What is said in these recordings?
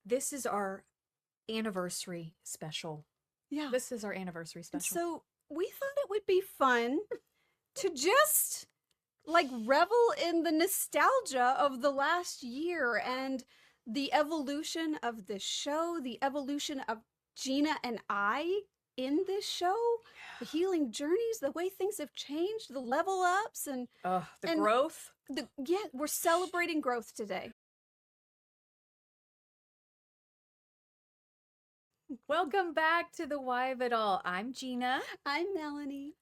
this is our anniversary special. Yeah. This is our anniversary And special. so we thought it would be fun to just like revel in the nostalgia of the last year and the evolution of this show, the evolution of Gina and I in this show, the healing journeys, the way things have changed, the level ups The and growth. we're celebrating growth today. Welcome back to the Why of It All. I'm Gina. I'm Melanie.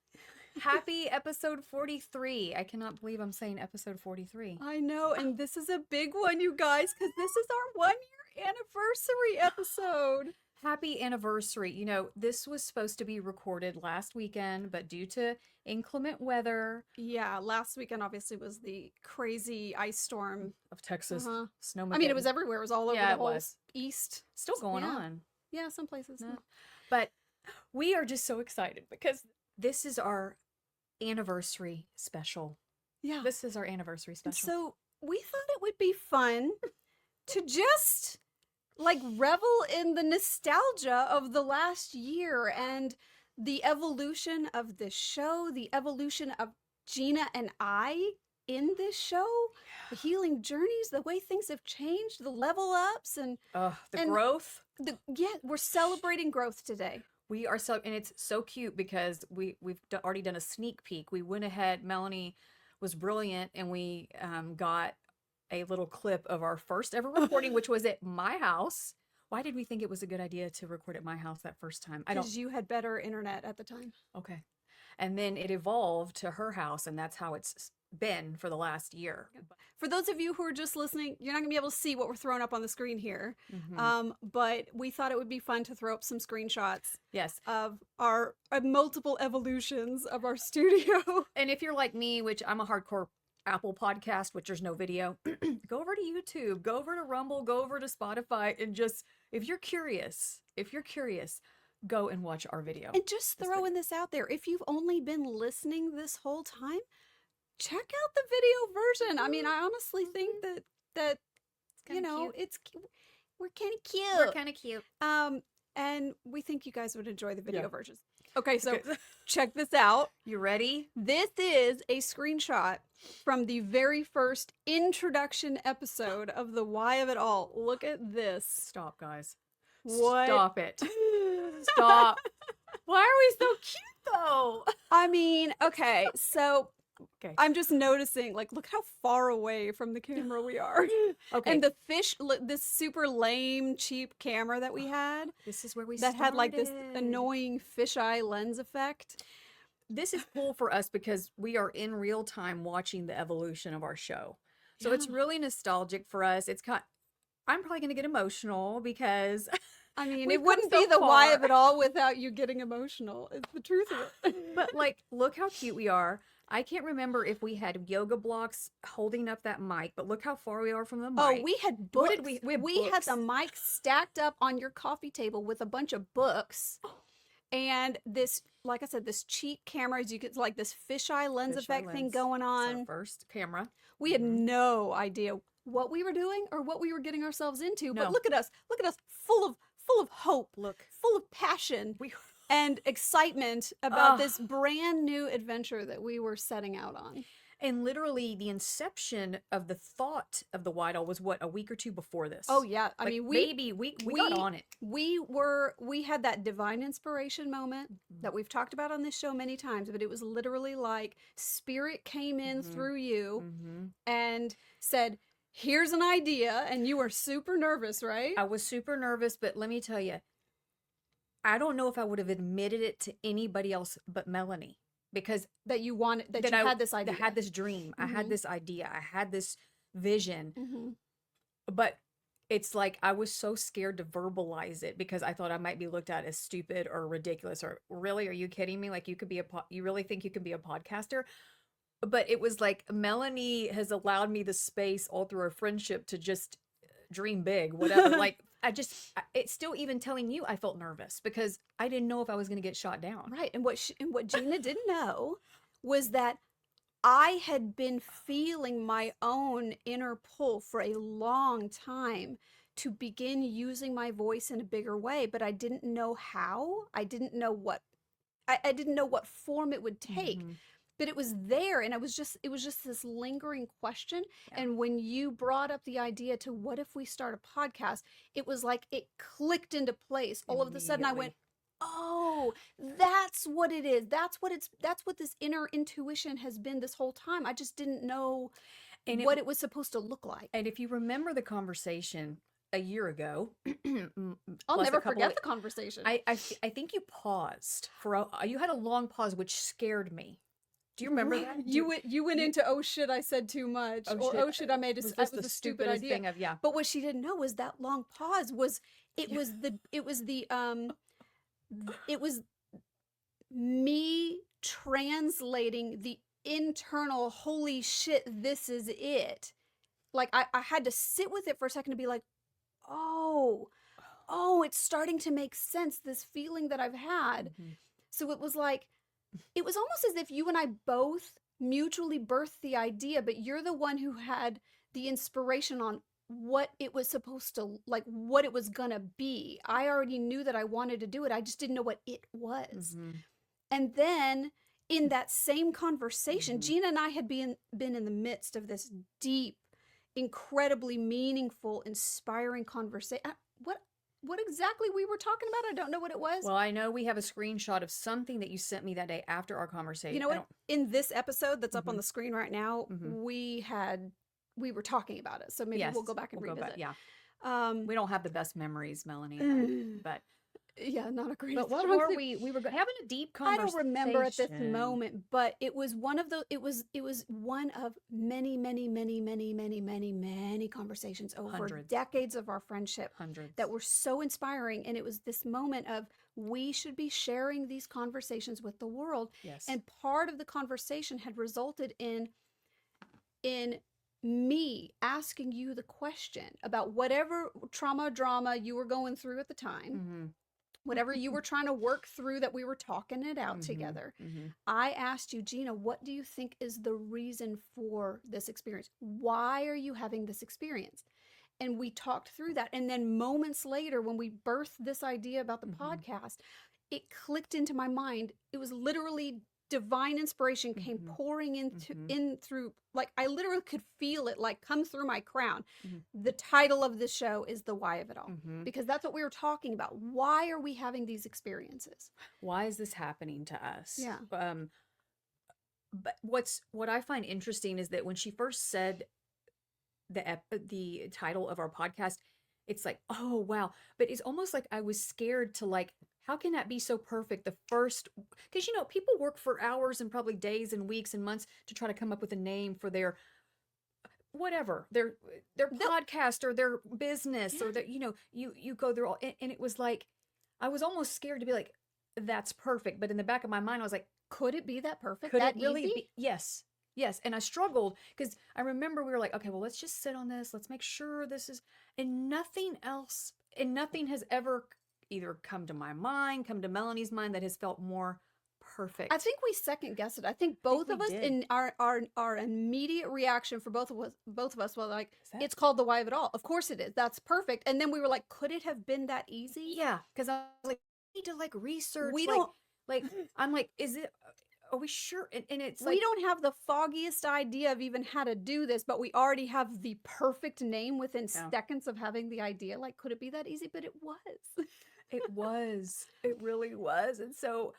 Happy episode 43. I cannot believe I'm saying episode 43. I know, and this is a big one, you guys, because this is our 1 year anniversary episode. Happy anniversary. You know, this was supposed to be recorded last weekend, but due to inclement weather Yeah, last weekend obviously was the crazy ice storm. of Texas, Uh-huh. snow. I mean, it was everywhere. It was all over Yeah, the it whole was. east. Still going Yeah. on. Yeah, some places. No. But we are just so excited because this is our anniversary special. Yeah. This is our anniversary And special. so we thought it would be fun to just like revel in the nostalgia of the last year and the evolution of this show, the evolution of Gina and I in this show, the healing journeys, the way things have changed, the level ups and and growth. we're celebrating growth today. We are so, and it's so cute because we've already done a sneak peek. We went ahead. Melanie was brilliant, and we got a little clip of our first ever recording, which was at my house. Why did we think it was a good idea to record at my house that first time? Because you had better internet at the time. Okay. And then it evolved to her house, and that's how it's been for the last year. For those of you who are just listening, you're not going to be able to see what we're throwing up on the screen here. Mhm. But we thought it would be fun to throw up some screenshots Yes. of our multiple evolutions of our studio. And if you're like me, which I'm a hardcore Apple podcast, which there's no video, go over to YouTube, go over to Rumble, go over to Spotify, and just, if you're curious, go and watch our video. And just throwing this out there, if you've only been listening this whole time, check out the video version. I mean, I honestly think that you know, we're kind of cute. We're kind of cute. And we think you guys would enjoy the video Yeah. versions. Okay, so check this out. You ready? This is a screenshot from the very first introduction episode of the Why of It All. Look at this. Stop, guys. What? Stop it. Stop. Why are we so cute, though? I mean, okay, so Okay. I'm just noticing, like, look how far away from the camera we are. Okay. And this super lame, cheap camera that we had This is where we that had like this started. annoying fisheye lens effect. This is cool for us because we are in real time watching the evolution of our show. So it's Yeah. really nostalgic for us. I'm probably going to get emotional because I mean, We've it wouldn't come be so the Why far. of It All without you getting emotional. It's the truth of it. but like, look how cute we are. I can't remember if we had yoga blocks holding up that mic, but look how far we are from the mic. Oh, we had books. What did we had We had the books. mic stacked up on your coffee table with a bunch of books. And this, like I said, this cheap camera, as you get like this fisheye lens Fisheye effect thing lens. going It's our on. first camera. We had Mhm. no idea what we were doing or what we were getting ourselves into. No. But look at us, full of hope, Look, full of passion we and excitement about Ah. this brand new adventure that we were setting out on. and literally the inception of the thought of the White Owl was what, a week or two before this. Oh yeah, I Like, mean maybe we got on it. we had that divine inspiration moment Mm-hmm. that we've talked about on this show many times, but it was literally like spirit came in Mhm. through you Mm-hmm. and said, "Here's an idea," and you were super nervous, right? I was super nervous, but let me tell you, I don't know if I would have admitted it to anybody else but Melanie because That you wanted, that that you I had this idea. I had this dream. I had Mhm. this idea. I had this vision. Mhm. But it's like I was so scared to verbalize it because I thought I might be looked at as stupid or ridiculous or really, are you kidding me? Like you could be you really think you can be a podcaster? But it was like Melanie has allowed me the space all through our friendship to just dream big, whatever. Like it's still even telling you I felt nervous because I didn't know if I was going to get shot down. Right, and what Gina didn't know was that I had been feeling my own inner pull for a long time to begin using my voice in a bigger way, but I didn't know how. I didn't know what I didn't know what form it would take. Mm-hmm. But it was there, and it was just this lingering question. Yeah. And when you brought up the idea to what if we start a podcast, it was like it clicked into place. All of a sudden I went, Immediately. "Oh, that's what it is. That's what this inner intuition has been this whole time. I just didn't know And what it was supposed to look like." and if you remember the conversation a year ago, I'll plus a never couple forget of, the conversation. I think you paused for you had a long pause, which scared me. Do you remember that? You went you- into, "Oh shit, I said too much," oh or shit, "Oh shit, I made was it this was the a stupid stupidest idea." thing of yeah. But what she didn't know was that long pause was it was me translating the internal "holy shit, this is it." Like I had to sit with it for a second to be like, "Oh, oh, it's starting to make sense, this feeling that I've had." Mhm. So it was like, it was almost as if you and I both mutually birthed the idea, but you're the one who had the inspiration on what it was supposed to, like, what it was gonna be. I already knew that I wanted to do it. I just didn't know what it was. Mhm. And then in that same conversation, Mhm. Gina and I had been in the midst of this deep, incredibly meaningful, inspiring conversation. What exactly we were talking about? I don't know what it was. Well, I know we have a screenshot of something that you sent me that day after our conversation. You know what? In this episode that's up on Mhm. the screen right now, Mhm. we were talking about it. So maybe Yes, we'll go back and we'll go back. revisit. Yeah, Um, we don't have the best memories, Melanie, but yeah, not a great but what strong were thing. we? We were having a deep I conversation. don't remember at this moment, but it was one of the it was one of many, many, many, many, many, many, many conversations over Hundreds. decades of our friendship Hundreds. that were so inspiring. And it was this moment of, we should be sharing these conversations with the world. Yes. And part of the conversation had resulted in me asking you the question about whatever trauma drama you were going through at the time. Mhm. Whatever you were trying to work through, that we were talking it out Mhm. together. Mhm. I asked you, "Gina, what do you think is the reason for this experience? Why are you having this experience?" And we talked through that. And then moments later, when we birthed this idea about the Mhm. podcast, it clicked into my mind. It was literally divine inspiration came Mhm. pouring Mhm. in through, like, I literally could feel it like come through my crown. Mhm. The title of the show is The Why of It All, Mhm. because that's what we were talking about. Why are we having these experiences? Why is this happening to us? Yeah. But what I find interesting is that when she first said the title of our podcast, it's like, oh wow. But it's almost like I was scared to like, how can that be so perfect? The first, because people work for hours and probably days and weeks and months to try to come up with a name for their whatever, their podcast or their business or that you go through all, and it was like I was almost scared to be like, that's perfect. But in the back of my mind, I was like, Could it be that perfect? could That it really easy? be? Yes. Yes. And I struggled because I remember we were like, okay, well, let's just sit on this. Let's make sure this is, and nothing else, and nothing has ever either come to my mind, come to Melanie's mind that has felt more perfect. I think we second guessed it. I think both we of us, did. in our immediate reaction for both of us were like, Is that- it's called The Why of It All. Of course it is. That's perfect. And then we were like, could it have been that easy? Yeah. Because I was like, I need to like research. We like, don't like, I'm like, is it, are we sure? And it's we like, don't have the foggiest idea of even how to do this, but we already have the perfect name within Yeah. seconds of having the idea. Like, could it be that easy? But it was. it really was. And so,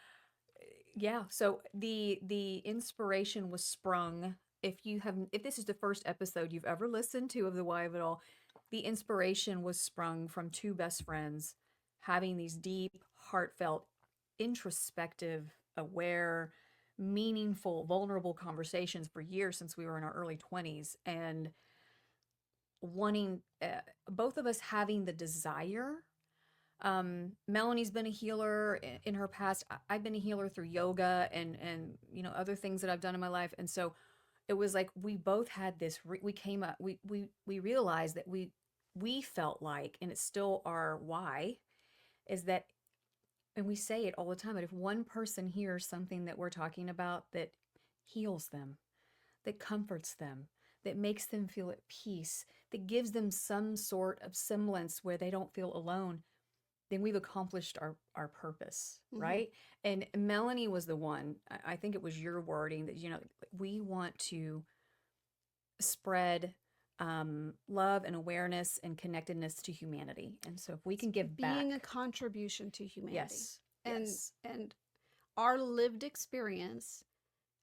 yeah, so the inspiration was sprung. If this is the first episode you've ever listened to of The Why of It All, the inspiration was sprung from two best friends having these deep, heartfelt, introspective, aware, meaningful, vulnerable conversations for years since we were in our early 20s, and wanting both of us having the desire. Melanie's been a healer in her past. I've been a healer through yoga and other things that I've done in my life. And so it was like we both had this. We came up. We realized that we felt like, and it's still our why, is that, and we say it all the time. But if one person hears something that we're talking about that heals them, that comforts them, that makes them feel at peace, that gives them some sort of semblance where they don't feel alone, then we've accomplished our purpose, right? And Melanie was the one, I think it was your wording that, we want to spread love and awareness and connectedness to humanity. And so if we can give being back, a contribution to humanity. yes, And yes, and our lived experience,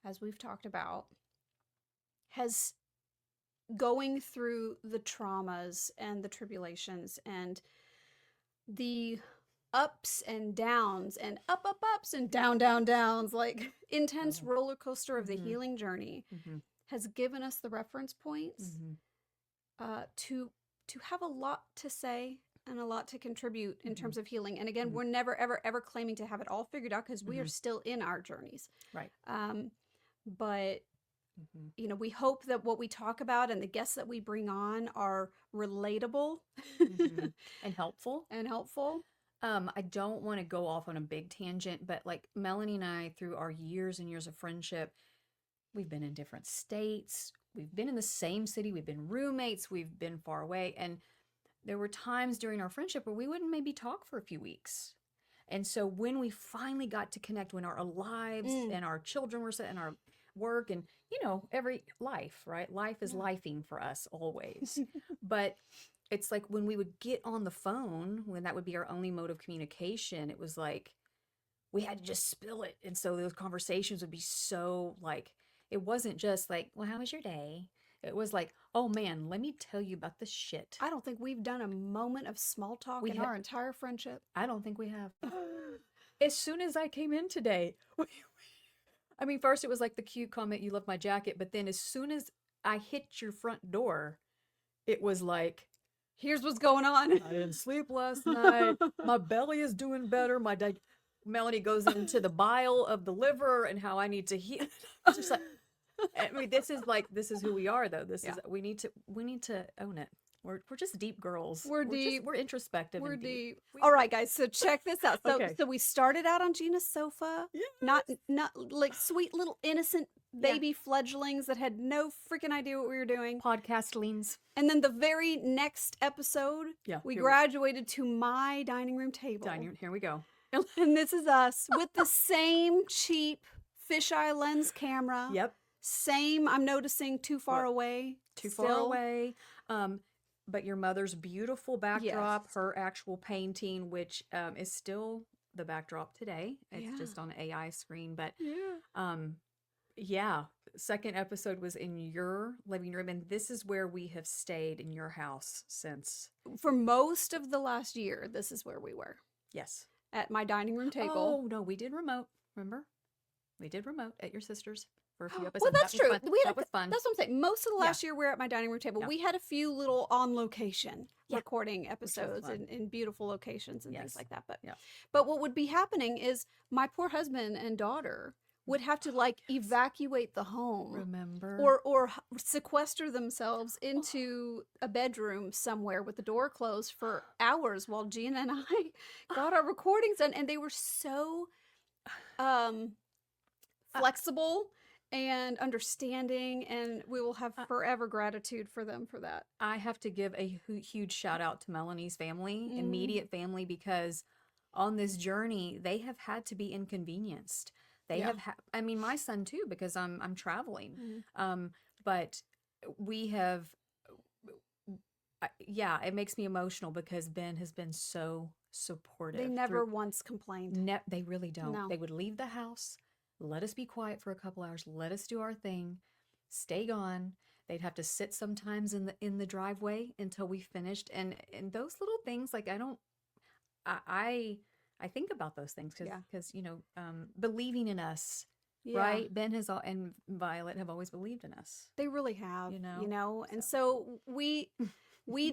as we've talked about, has going through the traumas and the tribulations and the ups and downs and ups and downs, like intense Oh. roller coaster of the Mhm. healing journey, Mhm. has given us the reference points Mhm. to have a lot to say and a lot to contribute in Mhm. terms of healing. And again, Mhm. we're never ever claiming to have it all figured out, because we are Mhm. still in our journeys. Right. But Mhm. we hope that what we talk about and the guests that we bring on are relatable Mhm. And helpful. and helpful. I don't want to go off on a big tangent, but like Melanie and I, through our years and years of friendship, we've been in different states. We've been in the same city. We've been roommates. We've been far away. And there were times during our friendship where we wouldn't maybe talk for a few weeks. And so when we finally got to connect, when our lives Mm. and our children were set and our work and, every life, right? Life is Yeah. lifing for us always. But it's like when we would get on the phone, when that would be our only mode of communication, it was like we had to just spill it. And so those conversations would be so like, it wasn't just like, well, how was your day? It was like, oh man, let me tell you about the shit. I don't think we've done a moment of small talk We in ha- our entire friendship. I don't think we have. As soon as I came in today, I mean, first it was like the cute comment, you love my jacket. But then as soon as I hit your front door, it was like, Here's what's going on. I didn't sleep last night. My belly is doing better. Melanie goes into the bile of the liver and how I need to heal. Just like, I mean, this is who we are though. This Yeah. is we need to own it. We're just deep girls. We're deep. We're introspective. We're and deep. We- All right, guys. So check this out. So Okay. so we started out on Gina's sofa, not like sweet little innocent Yeah. baby fledglings that had no freaking idea what we were doing. Podcast leans. And then the very next episode, Yeah. we here graduated to my dining room table. Here we go. And this is us with the same cheap fisheye lens camera. Yep. Same, I'm noticing, too far away. Too far still. away. But your mother's beautiful backdrop, Yes. her actual painting, which is still the backdrop today. It's just on an AI screen. But yeah, second episode was in your living room, and this is where we have stayed in your house since. For most of the last year, this is where we were. Yes. At my dining room table. Oh, no, we did remote. Remember? We did remote at your sister's for a few episodes. Well, that's That was true. fun. That was fun. That's what I'm saying. Most of the last year, we were at my dining room table. Yeah. We had a few little on location recording was episodes fun. in beautiful locations and things Yes. like that. But Yeah. but what would be happening is my poor husband and daughter would have to like evacuate the home. Remember? Or sequester themselves into a bedroom somewhere with the door closed for hours while Gina and I got our recordings done. And they were so flexible and understanding, and we will have forever gratitude for them for that. I have to give a huge shout out to Melanie's family, immediate family, because on this journey, they have had to be inconvenienced. They have, I mean, my son too, because I'm traveling. But we have, it makes me emotional because Ben has been so supportive. They never once complained. They really don't. No. They would leave the house, let us be quiet for a couple hours, let us do our thing, stay gone. They'd have to sit sometimes in the driveway until we finished, and those little things, like I think about those things because believing in us, right? Ben and Violet have always believed in us. They really have, You know? and so we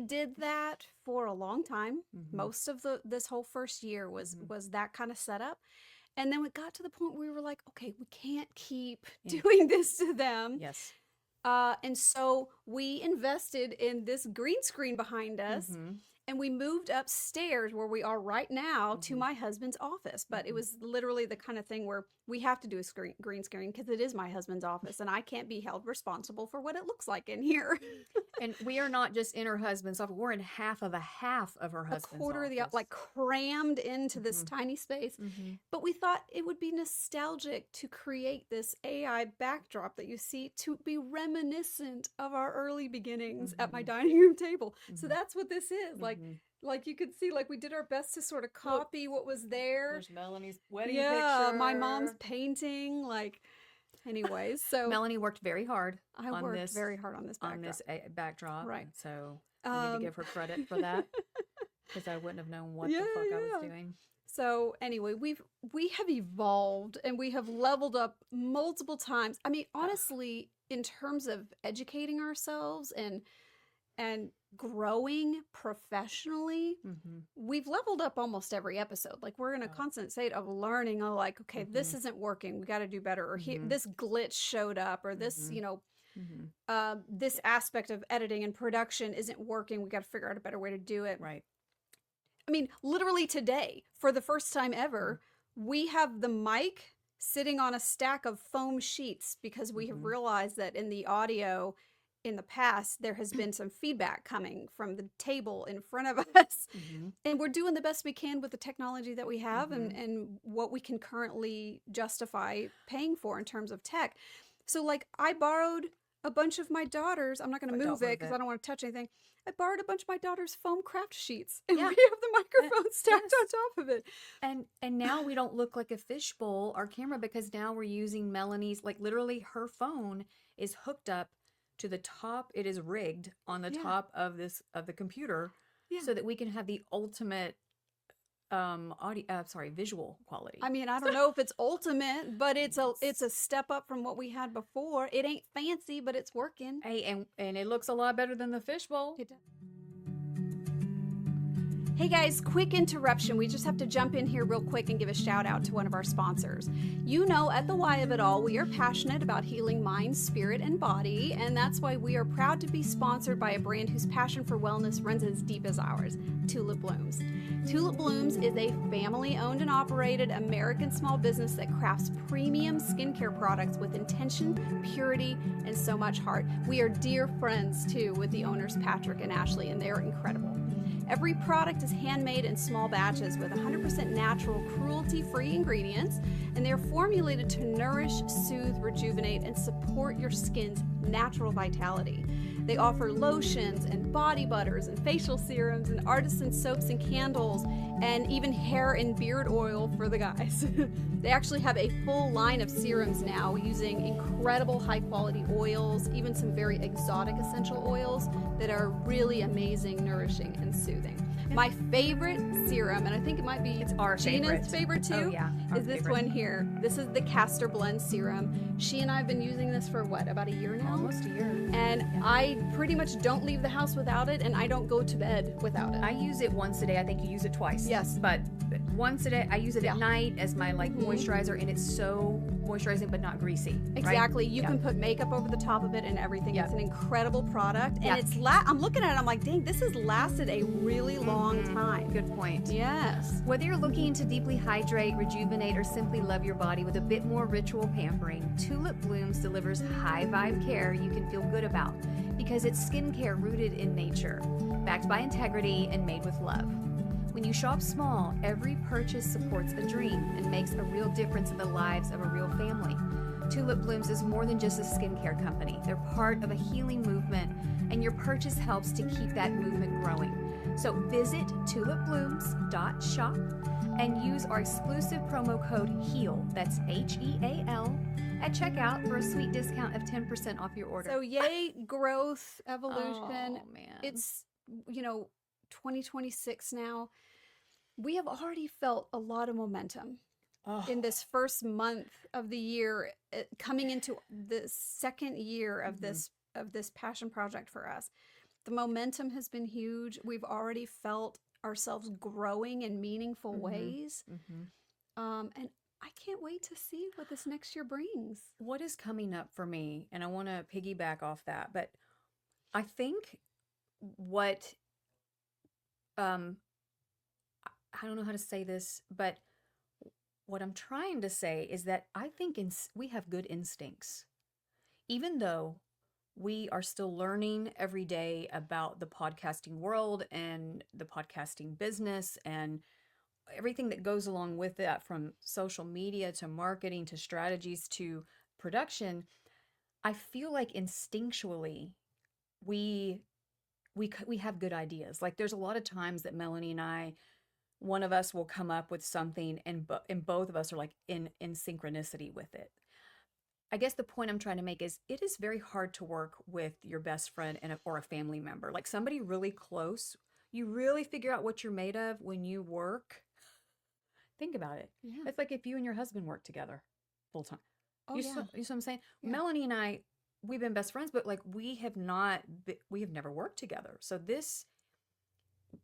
did that for a long time. Most of this whole first year was that kind of setup. And then we got to the point where we were like, okay, we can't keep doing this to them. Yes. And so we invested in this green screen behind us. And we moved upstairs where we are right now to Mhm. my husband's office. But it Mhm. was literally the kind of thing where we have to do a green screen because it is my husband's office and I can't be held responsible for what it looks like in here. And we are not just in her husband's office. We're in half of her A husband's quarter of the, office. like crammed into this Mhm. tiny space. Mhm. But we thought it would be nostalgic to create this AI backdrop that you see to be reminiscent of our early beginnings at my Mhm. dining room table. So Mhm. that's what this is. Mhm. Like you could see, like we did our best to sort of Look, copy what was there. there's Melanie's wedding Yeah, my mom's picture. painting. Like, anyways, so Melanie worked very hard I on worked this very hard on this backdrop. backdrop. Right. So we need to give her credit for that because I wouldn't have known what the fuck I was doing. So anyway, we have evolved and we have leveled up multiple times. I mean, honestly, in terms of educating ourselves and growing professionally, Mhm. we've leveled up almost every episode. Like we're in a Oh. constant state of learning. Of like, okay, this Mhm. isn't working. We got to do better. Or here, Mhm. this glitch showed up, or this, Mhm. you know, Mhm. this aspect of editing and production isn't working. We got to figure out a better way to do it. Right. I mean, literally today, for the first time ever, we have the mic sitting on a stack of foam sheets because we have Mhm. realized that in the audio in the past, there has been some feedback coming from the table in front of us. Mhm. And we're doing the best we can with the technology that we have Mhm. and what we can currently justify paying for in terms of tech. So, like, I borrowed a bunch of my daughter's, I'm not going But to don't move it move because it. I don't want to touch anything. I borrowed a bunch of my daughter's foam craft sheets and Yeah. we have the microphone stacked yes. on top of it. And now we don't look like a fishbowl, our camera, because now we're using Melanie's, like literally her phone is hooked up to the top. It is rigged on the Yeah. top of the computer Yeah. so that we can have the ultimate visual quality. I mean, I don't know if it's ultimate, but it's a step up from what we had before. It ain't fancy, but it's working. Hey, and it looks a lot better than the fishbowl. It does. Hey guys, quick interruption. We just have to jump in here real quick and give a shout out to one of our sponsors. You know, at the Why of It All, we are passionate about healing mind, spirit, and body, and that's why we are proud to be sponsored by a brand whose passion for wellness runs as deep as ours, Tulip Blooms. Tulip Blooms is a family-owned and operated American small business that crafts premium skincare products with intention, purity, and so much heart. We are dear friends, too, with the owners, Patrick and Ashley, and they are incredible. Every product is handmade in small batches with 100% natural, cruelty-free ingredients, and they're formulated to nourish, soothe, rejuvenate, and support your skin's natural vitality. They offer lotions and body butters and facial serums and artisan soaps and candles and even hair and beard oil for the guys. They actually have a full line of serums now using incredible high-quality oils, even some very exotic essential oils that are really amazing, nourishing, and soothing. My favorite serum, and I think it might be our Gina's favorite too, Oh, yeah, is this one here. This is the Castor Blend Serum. She and I have been using this for what, about a year now? Almost a year. And I pretty much don't leave the house without it, and I don't go to bed without it. I use it once a day. I think you use it twice. Yes. But once a day, I use it Yeah. at night as my moisturizer, and it's so moisturizing but not greasy. right? Exactly. You Yeah. can put makeup over the top of it and everything. Yeah. It's an incredible product. And Yeah. it's I'm looking at it, I'm like, dang, this has lasted a really long time. Good point. Yes. Whether you're looking to deeply hydrate, rejuvenate, or simply love your body with a bit more ritual pampering, Tulip Blooms delivers high vibe care you can feel good about because it's skincare rooted in nature, backed by integrity, and made with love. When you shop small, every purchase supports a dream and makes a real difference in the lives of a real family. Tulip Blooms is more than just a skincare company. They're part of a healing movement, and your purchase helps to keep that movement growing. So visit tulipblooms.shop and use our exclusive promo code HEAL, that's HEAL, at checkout for a sweet discount of 10% off your order. So yay, growth, evolution. Oh, man. It's, 2026 now. We have already felt a lot of momentum in this first month of the year, coming into the second year of this passion project for us. The momentum has been huge. We've already felt ourselves growing in meaningful ways. And I can't wait to see what this next year brings. What is coming up for me, and I want to piggyback off that, but I think what um, I don't know how to say this, but what I'm trying to say is that I think we have good instincts, even though we are still learning every day about the podcasting world and the podcasting business and everything that goes along with that, from social media to marketing to strategies to production. I feel like instinctually we we have good ideas. Like there's a lot of times that Melanie and I, one of us will come up with something and both of us are like in synchronicity with it. I guess the point I'm trying to make is it is very hard to work with your best friend or a family member, like somebody really close. You really figure out what you're made of when you work. Think about it. Yeah. It's like if you and your husband work together full time. Oh, You, yeah. you know what I'm saying? Yeah. Melanie and I, we've been best friends, but like we have never worked together. So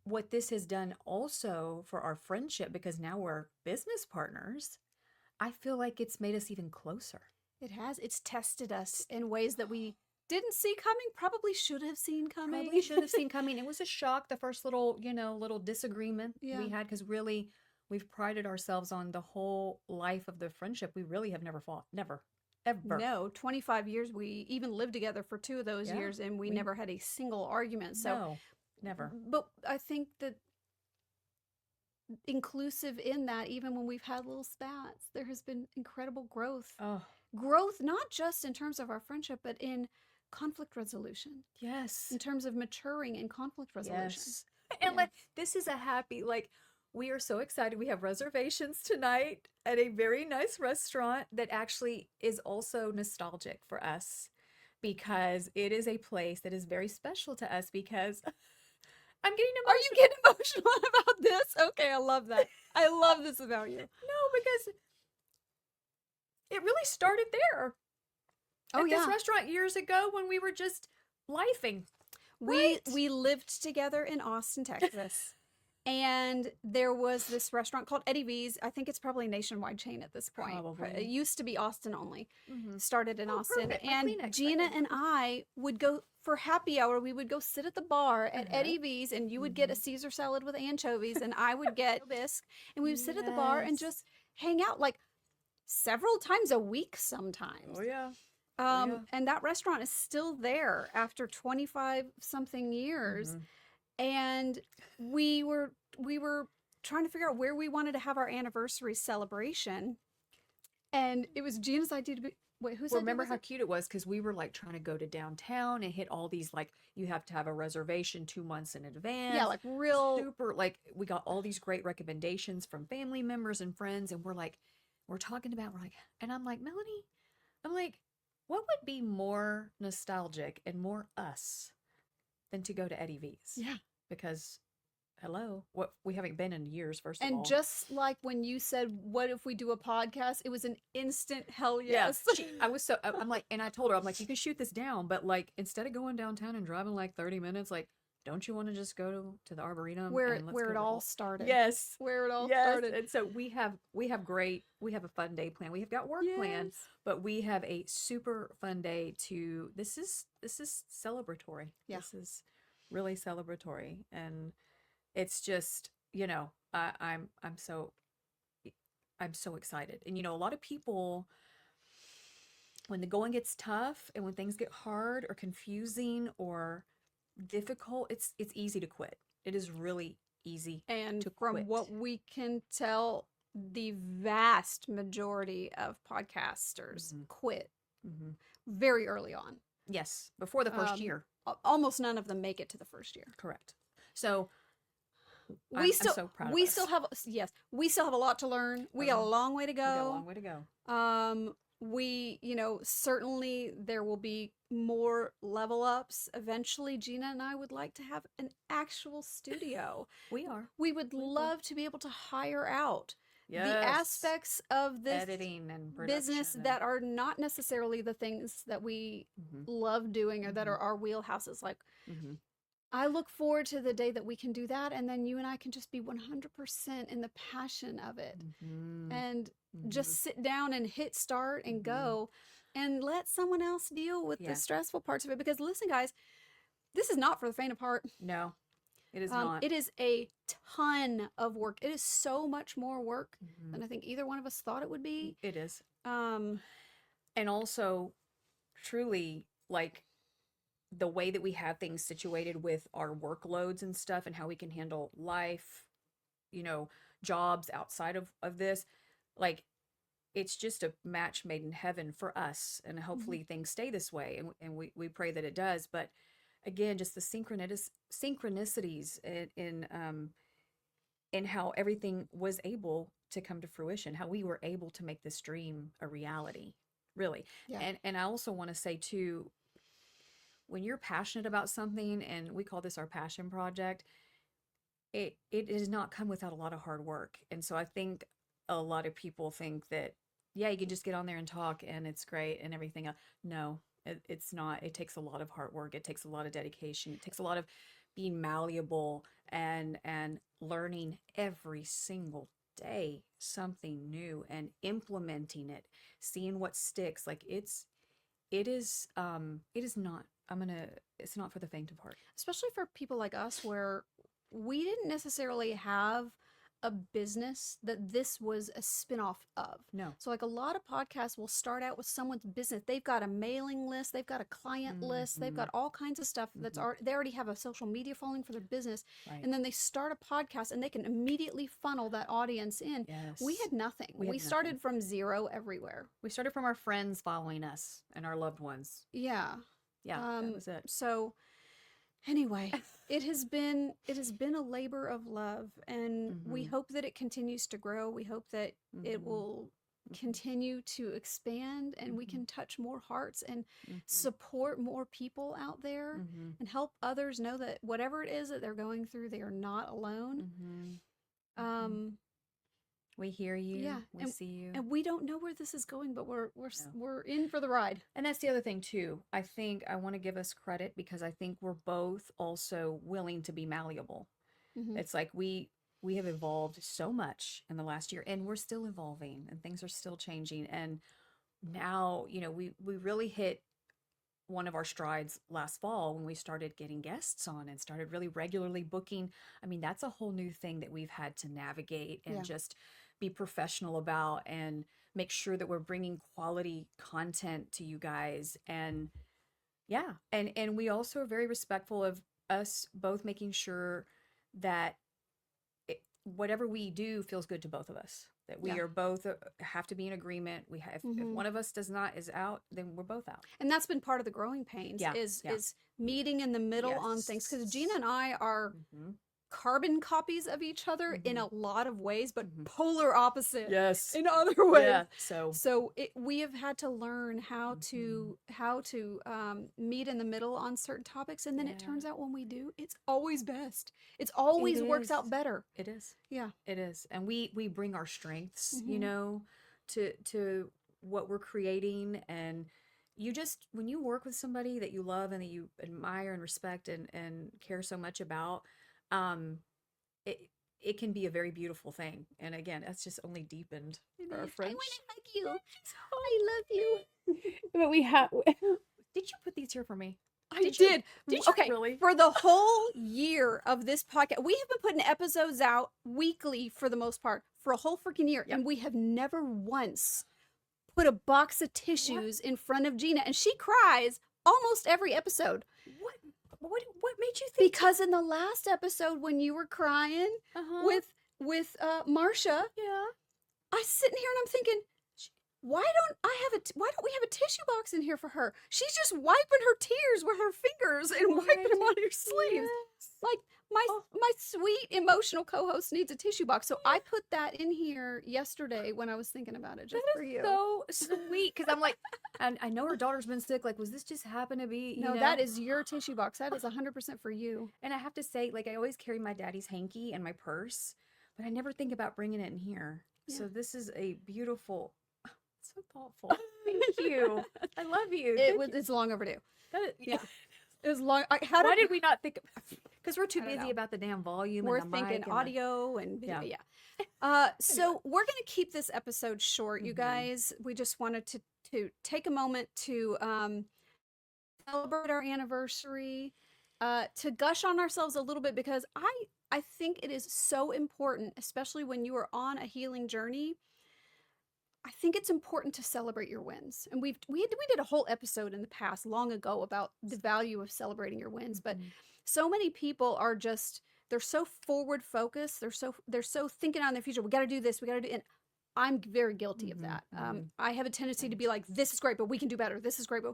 what this has done also for our friendship, because now we're business partners, I feel like it's made us even closer. It has. It's tested us in ways that we didn't see coming, probably should have seen coming. Probably should have seen coming. It was a shock, the first little disagreement we had, because really we've prided ourselves on the whole life of the friendship. We really have never fought. Never. Ever. No, 25 years. We even lived together for 2 of those years, and we never had a single argument. So, no, never. But I think that inclusive in that, even when we've had little spats, there has been incredible growth. Oh. Growth, not just in terms of our friendship, but in conflict resolution. Yes. In terms of maturing in conflict resolution. Yes. And like, this is a happy, like, we are so excited. We have reservations tonight at a very nice restaurant that actually is also nostalgic for us, because it is a place that is very special to us, because I'm getting emotional. Are you getting emotional about this? Okay, I love that. I love this about you. No, because it really started there. Oh, at this restaurant years ago when we were just lifing. We lived together in Austin, Texas. And there was this restaurant called Eddie V's. I think it's probably a nationwide chain at this point. Probably. It used to be Austin only. Mm-hmm. Started in Austin. Perfect. And Gina and I would go for happy hour. We would go sit at the bar at Eddie V's, and you would get a Caesar salad with anchovies, and I would get bisque. And we would sit at the bar and just hang out like several times a week sometimes. Oh, yeah. And that restaurant is still there after 25 something years. Mm-hmm. And we were trying to figure out where we wanted to have our anniversary celebration. And it was Gina's idea to be, wait, who's remember how cute it was? Because we were like trying to go to downtown and hit all these, like, you have to have a reservation 2 months in advance. Yeah, like real super, like, we got all these great recommendations from family members and friends. And we're like, and I'm like, Melanie, I'm like, what would be more nostalgic and more us than to go to Eddie V's? Yeah. Because, hello, we haven't been in years, first of all. And just like when you said, what if we do a podcast? It was an instant hell yes. I'm like, and I told her, I'm like, you can shoot this down, but like, instead of going downtown and driving like 30 minutes, like, don't you want to just go to the Arboretum? Where it all started. Yes. Where it all started. And so we have a fun day planned. We have got work planned, but we have a super fun day this is celebratory. Yeah. This is really celebratory. And it's just, I'm so excited. And a lot of people, when the going gets tough and when things get hard or confusing or difficult, it's easy to quit. It is really easy to quit. From what we can tell, the vast majority of podcasters quit very early on. Yes, before the first year. Almost none of them make it to the first year. Correct. So I'm so proud of us. We still have a lot to learn. We got a long way to go. Certainly there will be more level ups. Eventually, Gina and I would like to have an actual studio. We would love to be able to hire out the aspects of this editing and business that are not necessarily the things that we love doing or that are our wheelhouses. Like, I look forward to the day that we can do that, and then you and I can just be 100% in the passion of it and just sit down and hit start and go and let someone else deal with the stressful parts of it. Because listen, guys, this is not for the faint of heart. No. It is not. It is a ton of work. It is so much more work than I think either one of us thought it would be. It is. Um, And also, truly, like the way that we have things situated with our workloads and stuff and how we can handle life, you know, jobs outside of this, like it's just a match made in heaven for us. And hopefully things stay this way. And we pray that it does. But again, just the synchronicities in how everything was able to come to fruition, how we were able to make this dream a reality, really. yeah. And I also want to say too, when you're passionate about something, and we call this our passion project, it does not come without a lot of hard work. And so I think a lot of people think that, yeah, you can just get on there and talk and it's great and everything else. No, it's not. It takes a lot of hard work. It takes a lot of dedication. It takes a lot of being malleable and learning every single day something new and implementing it, seeing what sticks. Like it is not, it's not for the faint of heart. Especially for people like us where we didn't necessarily have a business that this was a spin-off of. No. So like a lot of podcasts will start out with someone's business. They've got a mailing list, they've got a client list, they've got all kinds of stuff that's they already have a social media following for their business. Right. And then they start a podcast and they can immediately funnel that audience in. Yes. We had nothing. We started from zero everywhere. We started from our friends following us and our loved ones. Yeah. Yeah, that was it. So anyway, it has been a labor of love, and we hope that it continues to grow. We hope that it will continue to expand and we can touch more hearts and support more people out there and help others know that whatever it is that they're going through, they are not alone. We hear you. Yeah, We see you. And we don't know where this is going, but we're in for the ride. And that's the other thing too. I think I want to give us credit because I think we're both also willing to be malleable. It's like we have evolved so much in the last year, and we're still evolving and things are still changing. And now, you know, we really hit one of our strides last fall when we started getting guests on and started really regularly booking. I mean, that's a whole new thing that we've had to navigate and just be professional about and make sure that we're bringing quality content to you guys. And yeah, and we also are very respectful of us both making sure that whatever we do feels good to both of us, that we are both have to be in agreement. We have, if one of us is out, then we're both out. And that's been part of the growing pains is meeting in the middle on things. Because Gina and I are carbon copies of each other in a lot of ways, but polar opposite in other ways. Yeah. So we have had to learn how to meet in the middle on certain topics, and then it turns out when we do, it's always best. It's always works out better. It is. Yeah, it is. And we bring our strengths, you know, to what we're creating. And you just, when you work with somebody that you love and that you admire and respect and care so much about, it can be a very beautiful thing. And again, that's just only deepened our friendship. I want to hug you. I love you. But we have. Did you put these here for me? Did you okay, really? For the whole year of this podcast, we have been putting episodes out weekly for the most part for a whole freaking year, and we have never once put a box of tissues in front of Gina, and she cries almost every episode. What made you think? Because in the last episode when you were crying with Marcia, I sitting here and I'm thinking, why don't we have a tissue box in here for her? She's just wiping her tears with her fingers and wiping them on her sleeves. Like my sweet emotional co-host needs a tissue box, so I put that in here yesterday when I was thinking about it just for you. So sweet, because I'm like, and I know her daughter's been sick. Like, was this just happen to be? No, that is your tissue box. That is 100% for you. And I have to say, like, I always carry my daddy's hanky in my purse, but I never think about bringing it in here. Yeah. So this is a beautiful. So thoughtful. Thank you. I love you. It's long overdue. Yeah. It was long. Why did we not think? Because we're too busy about the damn volume. We're and the thinking mic audio and video. So we're going to keep this episode short, you guys. We just wanted to take a moment to celebrate our anniversary to gush on ourselves a little bit, because I think it is so important, especially when you are on a healing journey. I think it's important to celebrate your wins. And we did a whole episode in the past long ago about the value of celebrating your wins, but so many people are just, they're so forward focused, they're so thinking on their future. We got to do this, we got to do, and I'm very guilty of that. I have a tendency to be like, this is great, but we can do better. This is great, but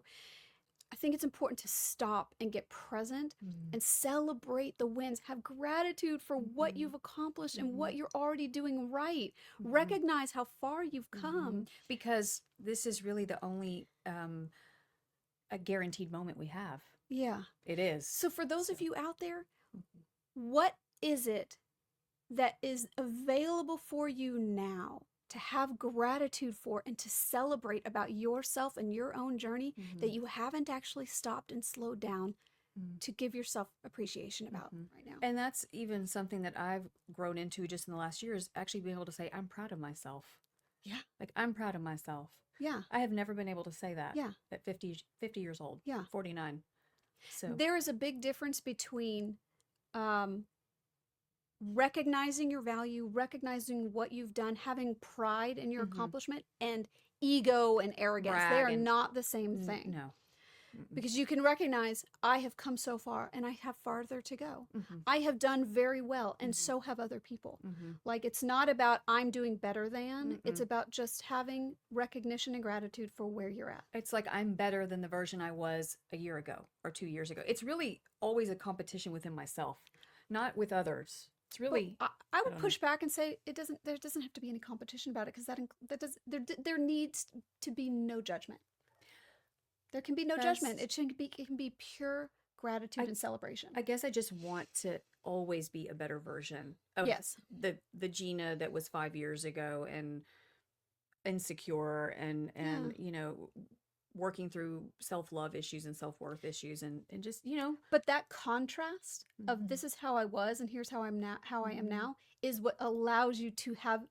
I think it's important to stop and get present and celebrate the wins. Have gratitude for what you've accomplished and what you're already doing right. Recognize how far you've come. Because this is really the only a guaranteed moment we have. Yeah. It is. So for those of you out there, what is it that is available for you now to have gratitude for and to celebrate about yourself and your own journey that you haven't actually stopped and slowed down to give yourself appreciation about right now? And that's even something that I've grown into just in the last year, is actually being able to say, I'm proud of myself. Yeah. Like, I'm proud of myself. Yeah. I have never been able to say that. Yeah. At 50 years old. Yeah. 49. So there is a big difference between recognizing your value, recognizing what you've done, having pride in your accomplishment, and ego and arrogance. They are not the same thing. No. Because you can recognize, I have come so far and I have farther to go. I have done very well, and so have other people. Like, it's not about I'm doing better than, it's about just having recognition and gratitude for where you're at. It's like, I'm better than the version I was a year ago or 2 years ago. It's really always a competition within myself, not with others. It's really, well, I would push back and say there doesn't have to be any competition about it, because there needs to be no judgment. There can be no judgment. It can be pure gratitude and celebration. I guess I just want to always be a better version of the Gina that was 5 years ago, and insecure and you know, working through self-love issues and self-worth issues, and just, you know. But that contrast of this is how I was and here's how I am now is what allows you to have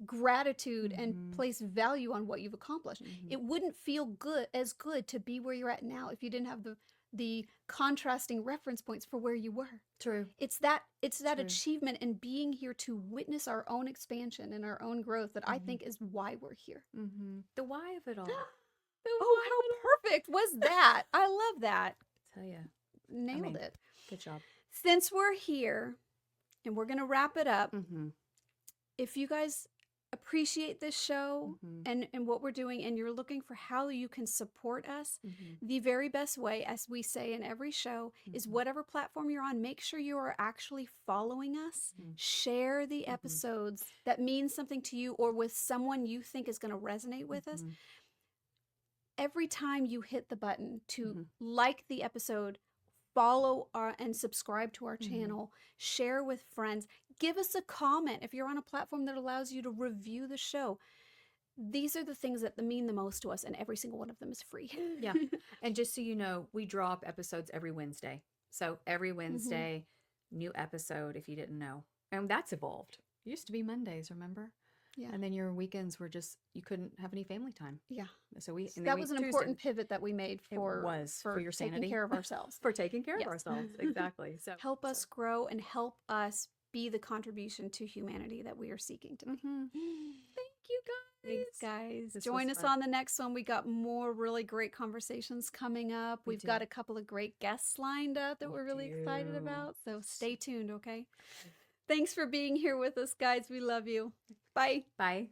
gratitude and place value on what you've accomplished. It wouldn't feel as good to be where you're at now if you didn't have the contrasting reference points for where you were. True. It's that achievement and being here to witness our own expansion and our own growth that I think is why we're here. The why of it all. Oh, how perfect was that? I love that. I tell you. Nailed it. Good job. Since we're here and we're going to wrap it up, if you guys appreciate this show and what we're doing, and you're looking for how you can support us, the very best way, as we say in every show, is whatever platform you're on, make sure you are actually following us. Share the episodes that mean something to you or with someone you think is going to resonate with us. Every time you hit the button to like the episode, follow and subscribe to our channel, share with friends, give us a comment if you're on a platform that allows you to review the show. These are the things that mean the most to us, and every single one of them is free. Yeah. And just so you know, we drop episodes every Wednesday. So every Wednesday, new episode, if you didn't know. And that's evolved. It used to be Mondays, remember? Yeah. And then your weekends were just, you couldn't have any family time. Yeah. So that was an important pivot that we made for your sanity. Taking care of ourselves. For taking care of ourselves. Exactly. So help us grow and help us be the contribution to humanity that we are seeking to be. Thank you, guys. Thanks, guys. Join us on the next one. We got more really great conversations coming up. We've got a couple of great guests lined up that we're really excited about. So stay tuned, okay? Thanks for being here with us, guys. We love you. Bye. Bye.